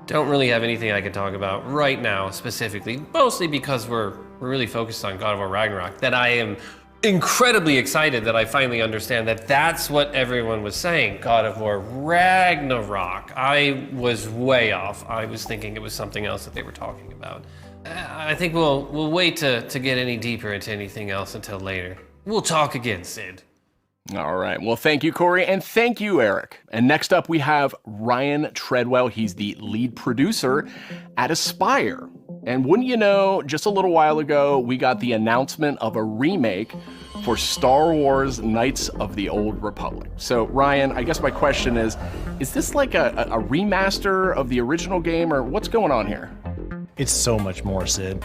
don't really have anything I can talk about right now specifically, mostly because we're really focused on God of War Ragnarok, that I am incredibly excited that I finally understand that that's what everyone was saying, God of War Ragnarok. I was way off. I was thinking it was something else that they were talking about. I think we'll wait to get any deeper into anything else until later. We'll talk again, Sid. All right. Well, thank you, Corey, and thank you, Eric. And next up, we have Ryan Treadwell. He's the lead producer at Aspyr. And wouldn't you know, just a little while ago, we got the announcement of a remake for Star Wars Knights of the Old Republic. So, Ryan, I guess my question is this like a remaster of the original game, or what's going on here? It's so much more, Sid.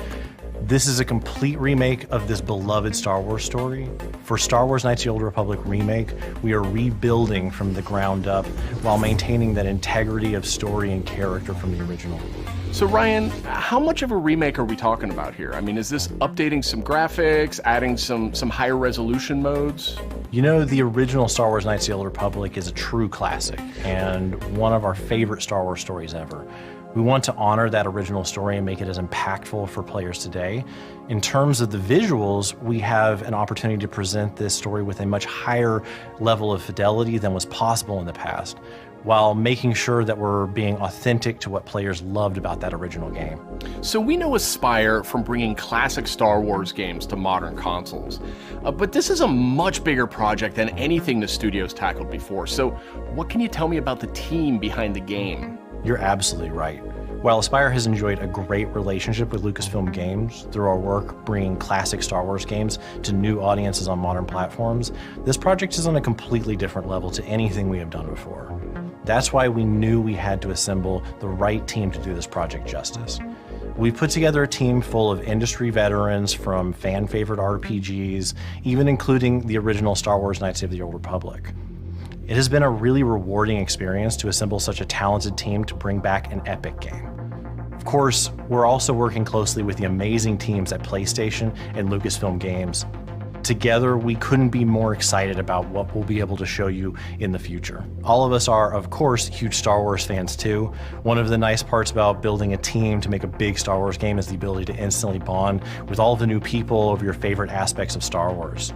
This is a complete remake of this beloved Star Wars story. For Star Wars Knights of the Old Republic remake, we are rebuilding from the ground up while maintaining that integrity of story and character from the original. So Ryan, how much of a remake are we talking about here? I mean, is this updating some graphics, adding some higher resolution modes? You know, the original Star Wars Knights of the Old Republic is a true classic and one of our favorite Star Wars stories ever. We want to honor that original story and make it as impactful for players today. In terms of the visuals, we have an opportunity to present this story with a much higher level of fidelity than was possible in the past, while making sure that we're being authentic to what players loved about that original game. So we know Aspyr from bringing classic Star Wars games to modern consoles, but this is a much bigger project than anything the studio's tackled before. So what can you tell me about the team behind the game? You're absolutely right. While Aspyr has enjoyed a great relationship with Lucasfilm Games through our work bringing classic Star Wars games to new audiences on modern platforms, this project is on a completely different level to anything we have done before. That's why we knew we had to assemble the right team to do this project justice. We put together a team full of industry veterans from fan-favorite RPGs, even including the original Star Wars Knights of the Old Republic. It has been a really rewarding experience to assemble such a talented team to bring back an epic game. Of course, we're also working closely with the amazing teams at PlayStation and Lucasfilm Games. Together, we couldn't be more excited about what we'll be able to show you in the future. All of us are, of course, huge Star Wars fans too. One of the nice parts about building a team to make a big Star Wars game is the ability to instantly bond with all the new people over your favorite aspects of Star Wars.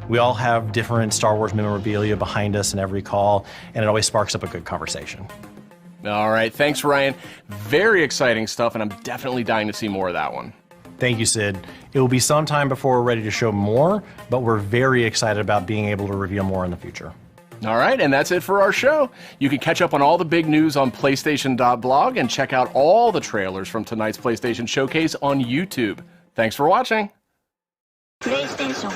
We all have different Star Wars memorabilia behind us in every call, and it always sparks up a good conversation. All right, thanks, Ryan. Very exciting stuff, and I'm definitely dying to see more of that one. Thank you, Sid. It will be some time before we're ready to show more, but we're very excited about being able to reveal more in the future. All right, and that's it for our show. You can catch up on all the big news on PlayStation.blog and check out all the trailers from tonight's PlayStation Showcase on YouTube. Thanks for watching. PlayStation